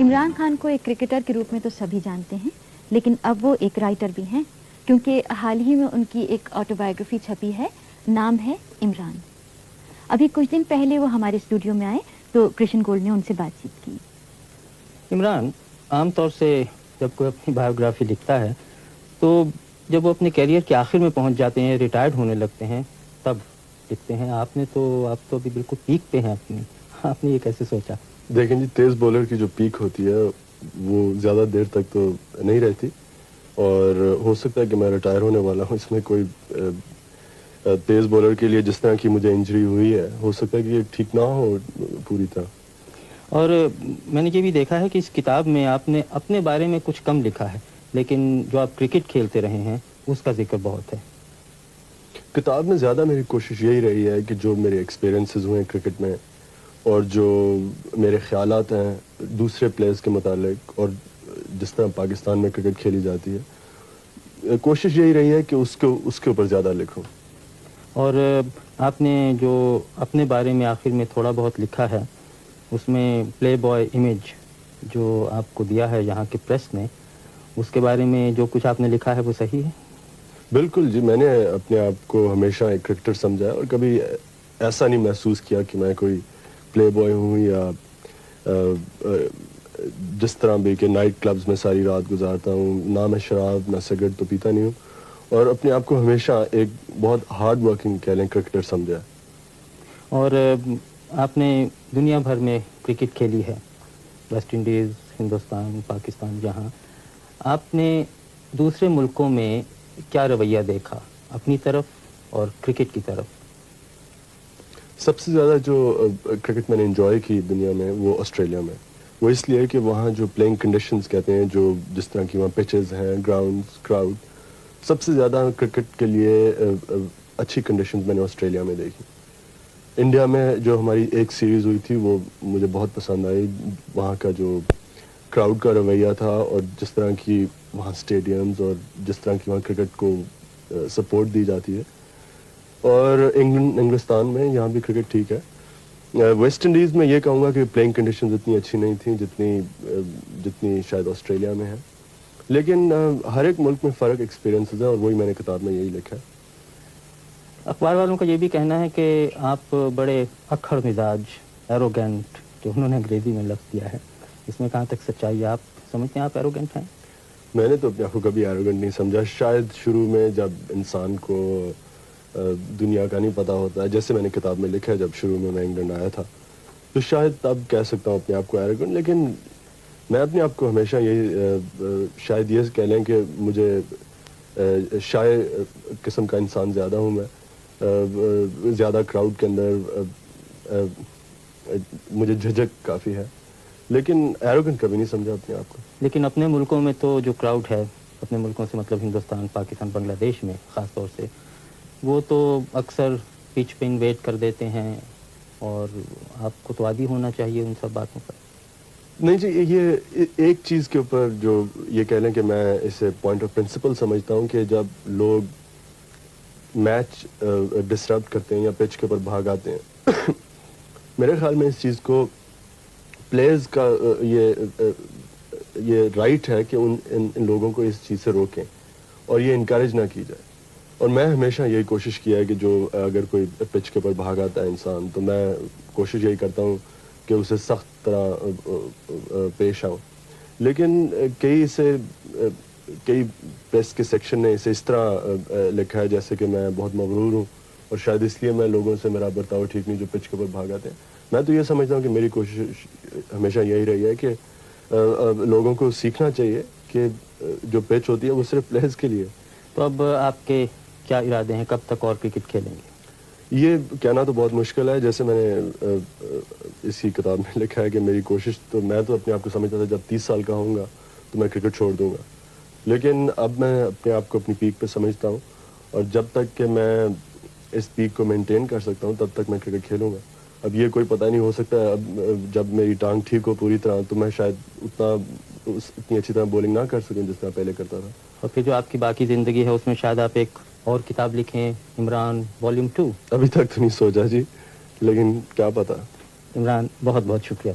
इमरान खान को एक क्रिकेटर के रूप में तो सभी जानते हैं, लेकिन अब वो एक राइटर भी हैं, क्योंकि हाल ही में उनकी एक ऑटोबायोग्राफी छपी है, नाम है इमरान। अभी कुछ दिन पहले वो हमारे स्टूडियो में आए तो कृष्ण गोल्ड ने उनसे बातचीत की। इमरान आमतौर से जब कोई अपनी बायोग्राफी लिखता है तो जब वो अपने कैरियर के आखिर में पहुंच जाते हैं, रिटायर्ड होने लगते हैं, तब लिखते हैं। आप तो अभी बिल्कुल पीक पे हैं अपनी। आपने ये कैसे सोचा? देखें जी, तेज़ बॉलर की जो पीक होती है वो ज़्यादा देर तक तो नहीं रहती, और हो सकता है कि मैं रिटायर होने वाला हूँ। इसमें कोई तेज़ बॉलर के लिए जिस तरह की मुझे इंजरी हुई है, हो सकता है कि ये ठीक ना हो पूरी तरह। और मैंने ये भी देखा है कि इस किताब में आपने अपने बारे में कुछ कम लिखा है, लेकिन जो आप क्रिकेट खेलते रहे हैं उसका जिक्र बहुत है। किताब में ज़्यादा मेरी कोशिश यही रही है कि जो मेरे एक्सपीरियंसेस हुए हैं क्रिकेट में, और जो मेरे ख्यालात हैं दूसरे प्लेयर्स के मुतालिक, और जिस तरह पाकिस्तान में क्रिकेट खेली जाती है, कोशिश यही रही है कि उसके ऊपर ज़्यादा लिखूं। और आपने जो अपने बारे में आखिर में थोड़ा बहुत लिखा है, उसमें प्ले बॉय इमेज जो आपको दिया है यहाँ की प्रेस ने, उसके बारे में जो कुछ आपने लिखा है वो सही है? बिल्कुल जी, मैंने अपने आप को हमेशा एक क्रिकेटर समझा है, और कभी ऐसा नहीं महसूस किया कि मैं कोई प्ले बॉय हूँ, या जिस तरह भी कि नाइट क्लब्स में सारी रात गुजारता हूँ। ना मैं शराब ना सिगरेट तो पीता नहीं हूँ, और अपने आप को हमेशा एक बहुत हार्ड वर्किंग कह लें क्रिकेटर समझा है। और आपने दुनिया भर में क्रिकेट खेली है, वेस्ट इंडीज़, हिंदुस्तान, पाकिस्तान, जहाँ आपने दूसरे मुल्कों में क्या रवैया देखा अपनी तरफ और क्रिकेट की तरफ? सबसे ज़्यादा जो क्रिकेट मैंने एंजॉय की दुनिया में वो ऑस्ट्रेलिया में। वो इसलिए कि वहाँ जो प्लेइंग कंडीशंस कहते हैं, जो जिस तरह की वहाँ पिचेस हैं, ग्राउंड्स, क्राउड, सबसे ज़्यादा क्रिकेट के लिए अच्छी कंडीशंस मैंने ऑस्ट्रेलिया में देखी। इंडिया में जो हमारी एक सीरीज़ हुई थी वो मुझे बहुत पसंद आई। वहाँ का जो क्राउड का रवैया था, और जिस तरह की वहाँ स्टेडियम्स, और जिस तरह की वहाँ क्रिकेट को सपोर्ट दी जाती है। और इंग्लिस्तान में यहाँ भी क्रिकेट ठीक है। वेस्ट इंडीज़ में ये कहूँगा कि प्लेइंग कंडीशंस इतनी अच्छी नहीं थी जितनी शायद ऑस्ट्रेलिया में है, लेकिन हर एक मुल्क में फ़र्क एक्सपीरियंसेस है, और वही मैंने किताब में यही लिखा है। अखबार वालों का ये भी कहना है कि आप बड़े अक्खड़ मिजाज, एरोगेंट, जो उन्होंने अंग्रेजी में लफ्ज़ दिया है, इसमें कहाँ तक सच्चाई है? आप समझते हैं आप एरोगेंट हैं? मैंने तो अपने आप को कभी एरोगेंट नहीं समझा। शायद शुरू में जब इंसान को दुनिया का नहीं पता होता है, जैसे मैंने किताब में लिखा है, जब शुरू में मैं इंग्लैंड आया था, तो शायद तब कह सकता हूँ अपने आप को एरोगेंट। लेकिन मैं अपने आप को हमेशा यही शायद ये कह लें कि मुझे शायर किस्म का इंसान ज़्यादा हूँ मैं। ज़्यादा क्राउड के अंदर मुझे झिझक काफ़ी है, लेकिन एरोगेंट कभी नहीं समझा अपने आप को। लेकिन अपने मुल्कों में तो जो क्राउड है, अपने मुल्कों से मतलब हिंदुस्तान, पाकिस्तान, बांग्लादेश में ख़ास तौर से, वो तो अक्सर पिच पे इन्वेट कर देते हैं, और आपको तो आदी होना चाहिए उन सब बातों पर। नहीं जी, ये एक चीज़ के ऊपर जो ये कह लें कि मैं इसे पॉइंट ऑफ प्रिंसिपल समझता हूँ कि जब लोग मैच डिसरप्ट करते हैं या पिच के ऊपर भाग आते हैं मेरे ख्याल में इस चीज़ को प्लेयर्स का ये राइट है कि इन लोगों को इस चीज़ से रोकें, और ये इनकरेज ना की जाए। और मैं हमेशा यही कोशिश किया है कि जो अगर कोई पिच के ऊपर भाग आता है इंसान, तो मैं कोशिश यही करता हूँ कि उसे सख्त तरह पेश आऊँ। लेकिन कई प्रेस के सेक्शन ने इसे इस तरह लिखा है जैसे कि मैं बहुत मगरूर हूँ, और शायद इसलिए मैं लोगों से मेरा बर्ताव ठीक नहीं जो पिच के ऊपर भाग आते हैं। मैं तो ये समझता हूँ कि मेरी कोशिश हमेशा यही रही है कि लोगों को सीखना चाहिए कि जो पिच होती है वो सिर्फ प्लेयर्स के लिए। तो अब आपके क्या इरादे हैं, कब तक और क्रिकेट खेलेंगे? ये कहना तो बहुत मुश्किल है। जैसे मैंने इसी किताब में लिखा है कि मेरी कोशिश, तो मैं तो अपने आप को समझता था जब 30 साल का होऊंगा तो मैं क्रिकेट छोड़ दूंगा, लेकिन अब मैं अपने आप को अपनी पीक पे समझता हूँ, और जब तक कि मैं इस पीक को मेंटेन कर सकता हूँ तब तक मैं क्रिकेट खेलूँगा। अब ये कोई पता नहीं, हो सकता है अब जब मेरी टांग ठीक हो पूरी तरह तो मैं शायद इतनी अच्छी तरह बॉलिंग ना कर सकूँ जिस तरह पहले करता था। और फिर जो आपकी बाकी ज़िंदगी है उसमें शायद आप एक और किताब लिखें, इमरान वॉल्यूम 2? अभी तक तो नहीं सोचा जी, लेकिन क्या पता। इमरान, बहुत बहुत शुक्रिया।